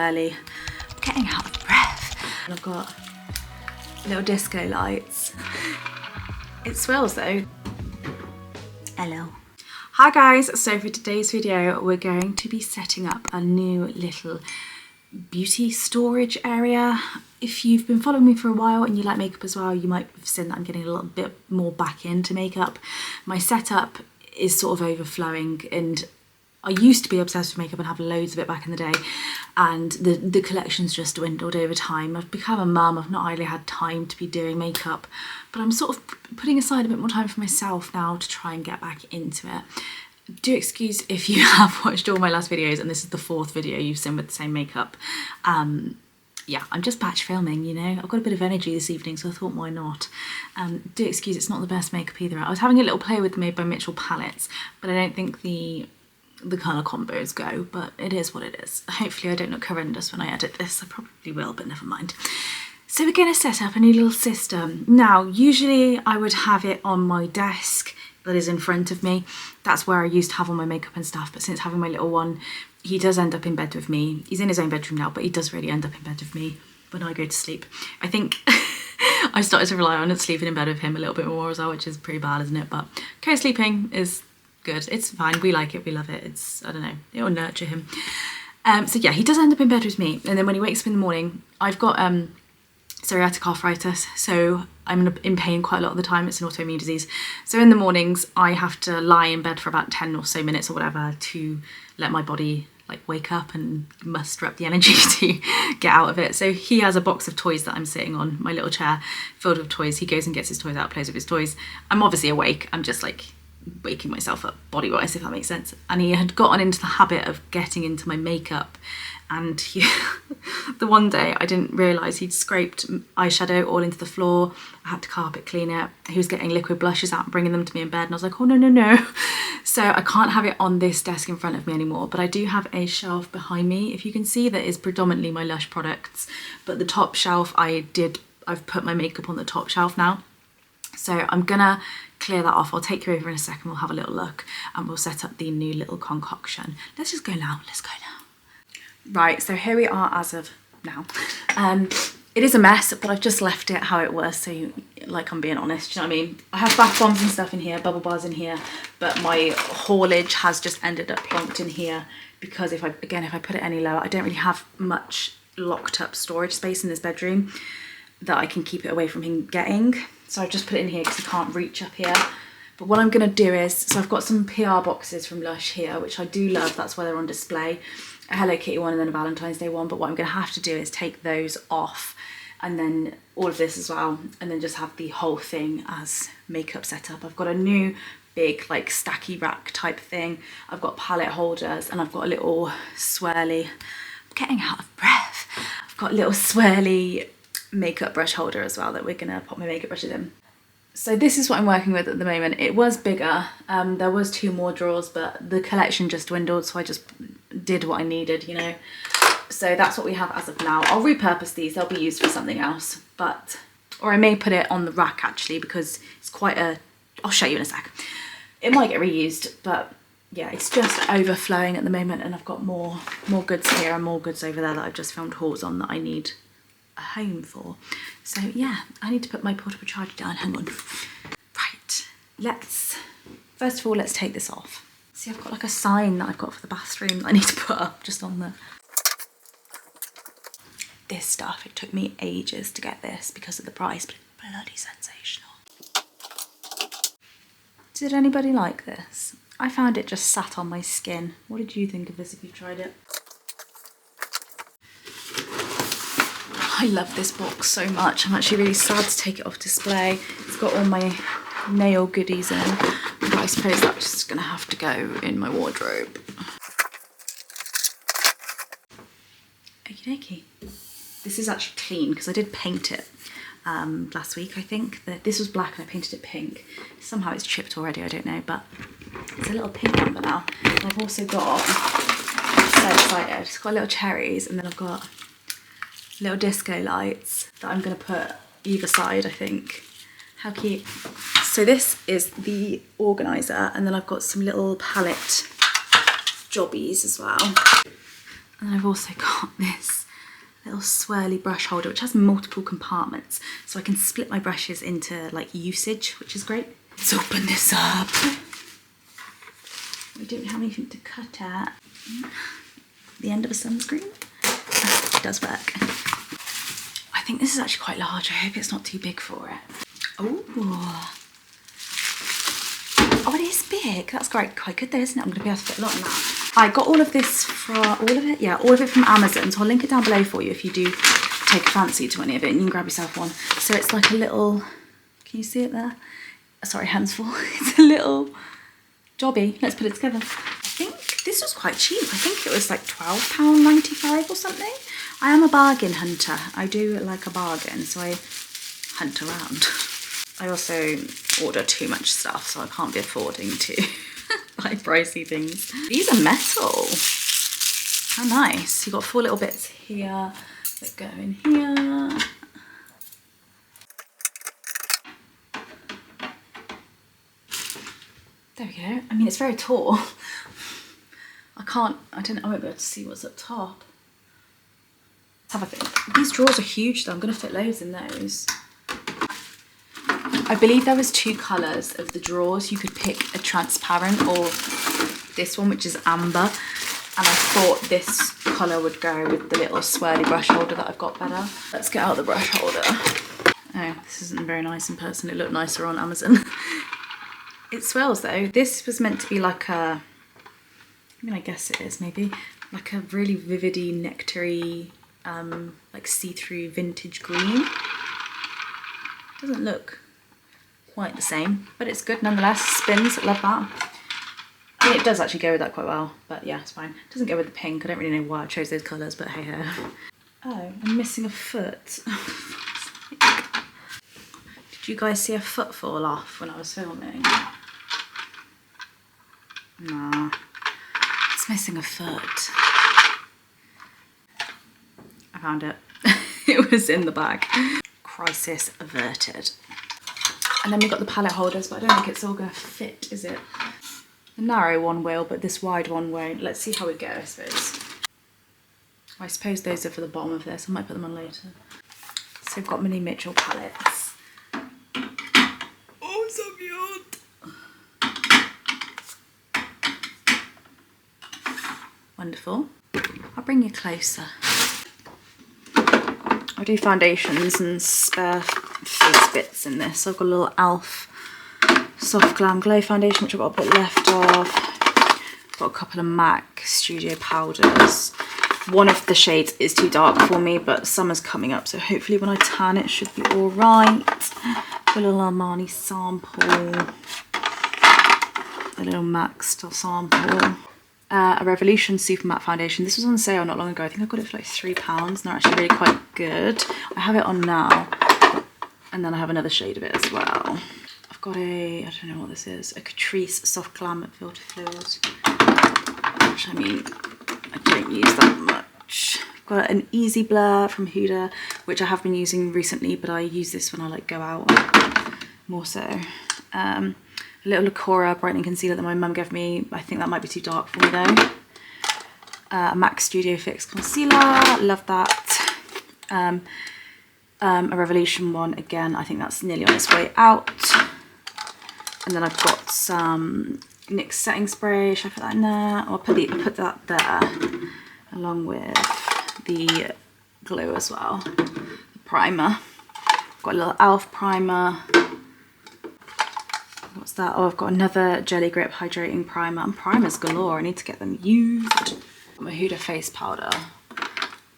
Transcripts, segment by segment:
early. I'm getting out of breath. And I've got little disco lights. It swirls though. Hello. Hi guys, so for today's video we're going to be setting up a new little beauty storage area. If you've been following me for a while and you like makeup as well, you might have seen that I'm getting a little bit more back into makeup. My setup is sort of overflowing, and I used to be obsessed with makeup and have loads of it back in the day, and the collection's just dwindled over time. I've become a mum, I've not really had time to be doing makeup, but I'm sort of putting aside a bit more time for myself now to try and get back into it. Do excuse if you have watched all my last videos and this is the 4th video you've seen with the same makeup. Yeah, I'm just batch filming, you know. I've got a bit of energy this evening, so I thought why not. Do excuse it's not the best makeup either. I was having a little play with the Made by Mitchell palettes, but I don't think the colour combos go, but it is what it is. Hopefully I don't look horrendous when I edit this. I probably will, but never mind. So we're going to set up a new little system. Now, usually I would have it on my desk that is in front of me. That's where I used to have all my makeup and stuff, but since having my little one, he does end up in bed with me. He's in his own bedroom now, but he does really end up in bed with me when I go to sleep. I think I started to rely on sleeping in bed with him a little bit more as well, which is pretty bad, isn't it? But co-sleeping is good. It's fine. We like it. We love it. It's, I don't know, it will nurture him. So yeah, he does end up in bed with me. And then when he wakes up in the morning, I've got psoriatic arthritis, so I'm in pain quite a lot of the time. It's an autoimmune disease. So in the mornings, I have to lie in bed for about 10 or so minutes or whatever to let my body like wake up and muster up the energy to get out of it. So he has a box of toys that I'm sitting on, my little chair filled with toys. He goes and gets his toys out, plays with his toys. I'm obviously awake. I'm just like waking myself up body-wise, if that makes sense. And he had gotten into the habit of getting into my makeup, and the one day I didn't realise he'd scraped eyeshadow all into the floor. I had to carpet clean it. He was getting liquid blushes out and bringing them to me in bed, and I was like, oh no, no, no. So I can't have it on this desk in front of me anymore, but I do have a shelf behind me, if you can see, that is predominantly my Lush products, but the top shelf I've put my makeup on the top shelf now. So I'm gonna clear that off. I'll take you over in a second, we'll have a little look and we'll set up the new little concoction. Let's just go now, let's go now. Right, so here we are as of now. It is a mess, but I've just left it how it was, so like I'm being honest, you know what I mean? I have bath bombs and stuff in here, bubble bars in here, but my haulage has just ended up plonked in here because if I put it any lower, I don't really have much locked up storage space in this bedroom that I can keep it away from him getting. So I've just put it in here because he can't reach up here. But what I'm gonna do is, so I've got some PR boxes from Lush here, which I do love, that's why they're on display. A Hello Kitty one and then a Valentine's Day one, but what I'm gonna have to do is take those off and then all of this as well, and then just have the whole thing as makeup setup. I've got a new big like stacky rack type thing. I've got palette holders and I've got a little swirly, I'm getting out of breath. I've got a little swirly makeup brush holder as well that we're gonna pop my makeup brushes in. So this is what I'm working with at the moment. It was bigger, there was 2 more drawers, but the collection just dwindled, so I just did what I needed, you know. So that's what we have as of now. I'll repurpose these, they'll be used for something else, or I may put it on the rack actually, because it's quite I'll show you in a sec. It might get reused, but yeah, it's just overflowing at the moment, and I've got more goods here and more goods over there that I've just filmed hauls on that I need a home for. So yeah, I need to put my portable charger down, hang on. Right, first of all, let's take this off. See, I've got like a sign that I've got for the bathroom that I need to put up just on the... This stuff, it took me ages to get this because of the price, but it's bloody sensational. Did anybody like this? I found it just sat on my skin. What did you think of this if you've tried it? I love this box so much. I'm actually really sad to take it off display. It's got all my nail goodies in, but I suppose that's just gonna have to go in my wardrobe. Okie dokie. This is actually clean because I did paint it last week, I think. This was black and I painted it pink. Somehow it's chipped already, I don't know, but it's a little pink number now. And I've also got, I'm so excited, it's got little cherries, and then I've got little disco lights that I'm gonna put either side, I think. How cute. So this is the organiser, and then I've got some little palette jobbies as well. And then I've also got this little swirly brush holder which has multiple compartments, so I can split my brushes into like usage, which is great. Let's open this up. We don't have anything to cut at. The end of a sunscreen. It does work. I think this is actually quite large. I hope it's not too big for it. Oh, it is big. That's quite good though, isn't it? I'm gonna be able to fit a lot in that. I got all of this from, all of it from Amazon. So I'll link it down below for you if you do take a fancy to any of it and you can grab yourself one. So it's like a little, can you see it there? Sorry, hands full. It's a little jobby. Let's put it together. I think this was quite cheap. I think it was like £12.95 or something. I am a bargain hunter. I do like a bargain, so I hunt around. I also order too much stuff, so I can't be affording to buy pricey things. These are metal. How nice. You've got 4 little bits here that go in here. There we go. I mean, it's very tall. I won't be able to see what's up top. Let's have a think. These drawers are huge though. I'm gonna fit loads in those. I believe there was 2 colours of the drawers. You could pick a transparent or this one, which is amber. And I thought this colour would go with the little swirly brush holder that I've got better. Let's get out the brush holder. Oh, this isn't very nice in person. It looked nicer on Amazon. It swirls though. This was meant to be like a, I mean, I guess it is maybe, like a really vividy, nectary, like see-through vintage green. Doesn't look quite the same, but it's good nonetheless. Spins, I love that. I mean, it does actually go with that quite well, but yeah, it's fine. It doesn't go with the pink. I don't really know why I chose those colours, but hey ho. Oh, I'm missing a foot. Did you guys see a foot fall off when I was filming? Nah, it's missing a foot. I found it. It was in the bag. Crisis averted. And then we've got the palette holders, but I don't think it's all gonna fit, is it? The narrow one will, but this wide one won't. Let's see how we go, I suppose. I suppose those are for the bottom of this. I might put them on later. So we've got Mini Mitchell palettes. Oh, so cute! Wonderful. I'll bring you closer. I do foundations and spare face bits in this. So I've got a little e.l.f. Soft Glam Glow foundation, which I've got a bit left of. Got a couple of MAC Studio powders. One of the shades is too dark for me, but summer's coming up, so hopefully when I tan it should be all right. Got a little Armani sample. A little MAC still sample. A Revolution Super Matte Foundation. This was on sale not long ago. I think I got it for like £3 and they're actually really quite good. I have it on now. And then I have another shade of it as well. I've got a, I don't know what this is, a Catrice Soft Glam Filter Fluid. Which, I mean, I don't use that much. I've got an Easy Blur from Huda, which I have been using recently, but I use this when I like go out more so. A little Lacora brightening concealer that my mum gave me. I think that might be too dark for me though. A MAC Studio Fix concealer, love that. A Revolution one, again, I think that's nearly on its way out. And then I've got some NYX setting spray. Should I put that in there? Or put that there, along with the glue as well. The primer. I've got a little e.l.f. primer. What's that? Oh, I've got another Jelly Grip Hydrating Primer. And primers galore. I need to get them used. My Huda face powder.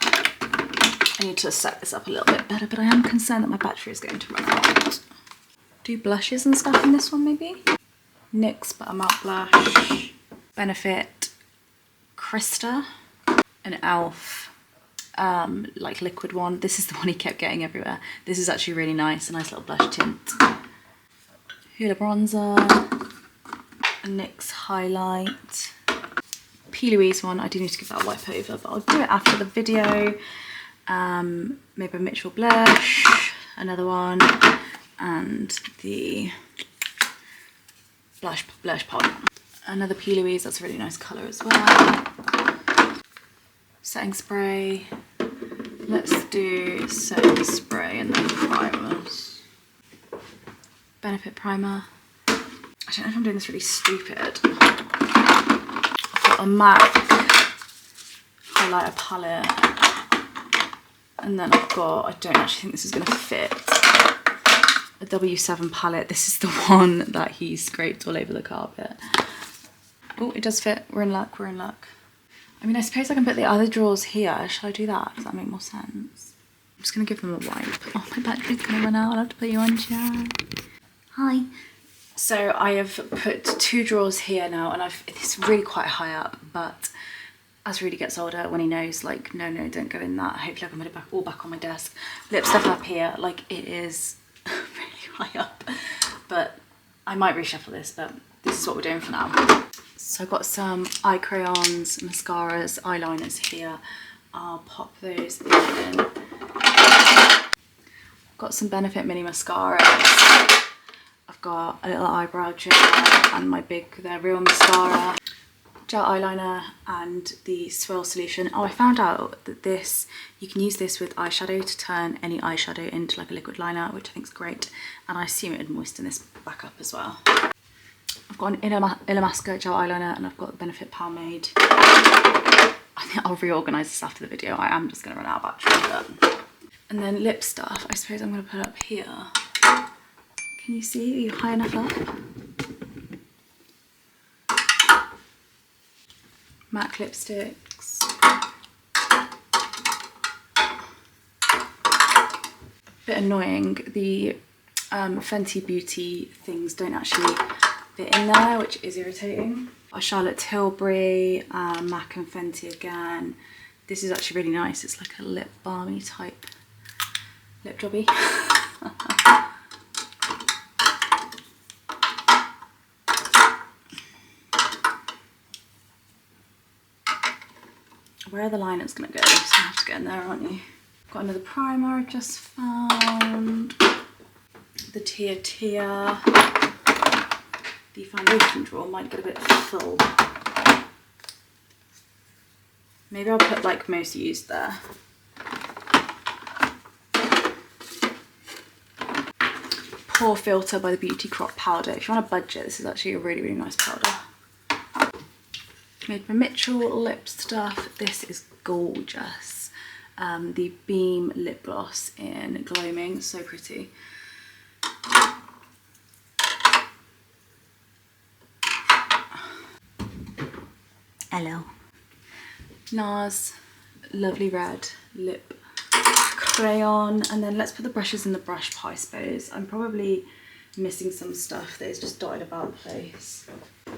I need to set this up a little bit better, but I am concerned that my battery is going to run out. Do blushes and stuff in this one, maybe? NYX Butter Matte Blush. Benefit Krista. An e.l.f. Like liquid one. This is the one he kept getting everywhere. This is actually really nice. A nice little blush tint. Huda bronzer, a NYX highlight, P. Louise one. I do need to give that a wipe over, but I'll do it after the video. Maybe a Mitchell blush, another one, and the blush pot. Another P. Louise, that's a really nice colour as well. Setting spray. Let's do setting spray and then primers. Benefit primer. I don't know if I'm doing this really stupid. I've got a MAC highlighter palette. And then I've got, I don't actually think this is going to fit, a W7 palette. This is the one that he scraped all over the carpet. Oh, it does fit. We're in luck, we're in luck. I mean, I suppose I can put the other drawers here. Shall I do that? Does that make more sense? I'm just going to give them a wipe. Oh, my battery's going to run out. I'll have to put you on chat. Hi. So I have put 2 drawers here now, and it's really quite high up, but as Rudy gets older, when he knows, like, no, don't go in that, hopefully I can put it all back on my desk. Lip stuff up here, like, it is really high up. But I might reshuffle this, but this is what we're doing for now. So I've got some eye crayons, mascaras, eyeliners here. I'll pop those in. Got some Benefit mini mascaras. I've got a little eyebrow gel and my the Real mascara, gel eyeliner, and the swirl solution. Oh, I found out that you can use this with eyeshadow to turn any eyeshadow into like a liquid liner, which I think is great. And I assume it would moisten this back up as well. I've got an Illamasqua gel eyeliner, and I've got the Benefit Pomade. I think I'll reorganise this after the video. I am just going to run out of battery. But... And then lip stuff, I suppose I'm going to put up here. Can you see? Are you high enough up? MAC lipsticks. A bit annoying, the Fenty Beauty things don't actually fit in there, which is irritating. A Charlotte Tilbury, MAC and Fenty again. This is actually really nice. It's like a lip balmy type lip jobby. Where are the liners gonna go? You're just gonna have to get in there, aren't you? Got another primer I just found. The Tia. The foundation drawer might get a bit full. Maybe I'll put like most used there. Pore Filter by the Beauty Crop powder. If you want a budget, this is actually a really, really nice powder. Made by Mitchell lip stuff. This is gorgeous. The Beam lip gloss in Gloaming, so pretty. Hello. NARS Lovely Red lip crayon, and then let's put the brushes in the brush pile, I suppose. I'm probably missing some stuff that is just dotted about the place.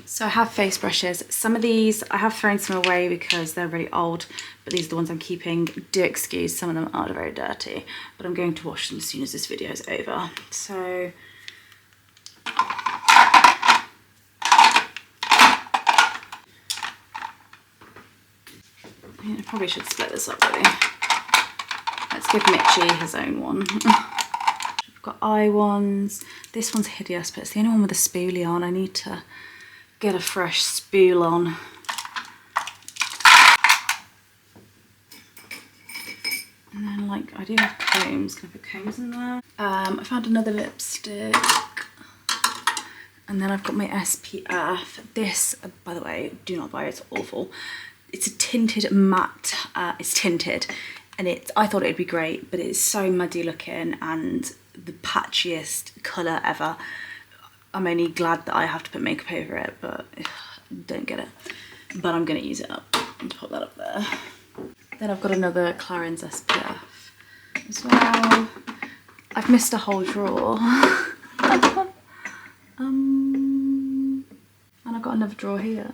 So I have face brushes. Some of these I have thrown some away because they're really old, but these are the ones I'm keeping. Do excuse, some of them are very dirty, but I'm going to wash them as soon as this video is over. So I probably should split this up really. Let's give Mitchie his own one. I've got eye ones. This one's hideous, but it's the only one with a spoolie on. I need to get a fresh spool on. And then like, I do have combs. Can I put combs in there? I found another lipstick. And then I've got my SPF. This, by the way, do not buy it, it's awful. It's a tinted matte, it's tinted, and I thought it'd be great, but it's so muddy looking and the patchiest colour ever. I'm only glad that I have to put makeup over it, but don't get it. But I'm gonna use it up and put that up there. Then I've got another Clarins SPF as well. I've missed a whole drawer. And I've got another drawer here.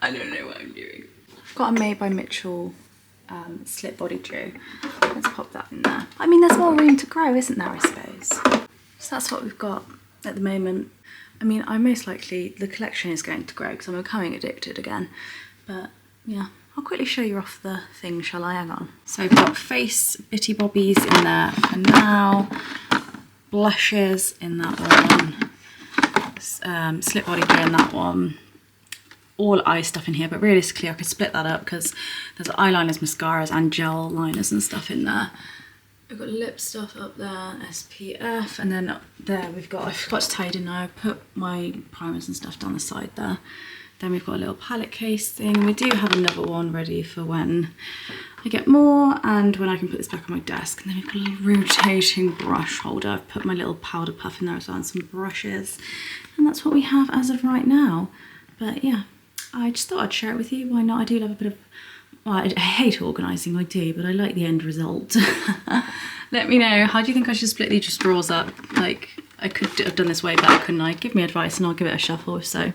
I don't know what I'm doing. I've got a Made by Mitchell slip body dew. Let's pop that in there. I mean, there's more room to grow, isn't there, I suppose? So that's what we've got at the moment. I mean, I'm most likely, the collection is going to grow because I'm becoming addicted again. But yeah, I'll quickly show you off the thing, shall I? Hang on. So we've got face bitty bobbies in there for now. Blushes in that one. Slip body dew in that one. all eye stuff in here, but realistically I could split that up because there's eyeliners, mascaras and gel liners and stuff in there. I've got lip stuff up there, SPF, and then up there we've got, I forgot to tie it in now, I put my primers and stuff down the side there. Then we've got a little palette case thing. We do have another one ready for when I get more and when I can put this back on my desk. And then we've got a little rotating brush holder. I've put my little powder puff in there as well and some brushes. And that's what we have as of right now. But yeah, I just thought I'd share it with you. Why not? I do love a bit of, well, I hate organising, I do, but I like the end result. Let me know, how do you think I should split these drawers up? Like, I could have done this way better, couldn't I? Give me advice and I'll give it a shuffle if so.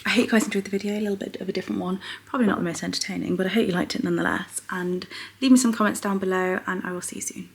I hope you guys enjoyed the video, a little bit of a different one. Probably not the most entertaining, but I hope you liked it nonetheless. And leave me some comments down below and I will see you soon.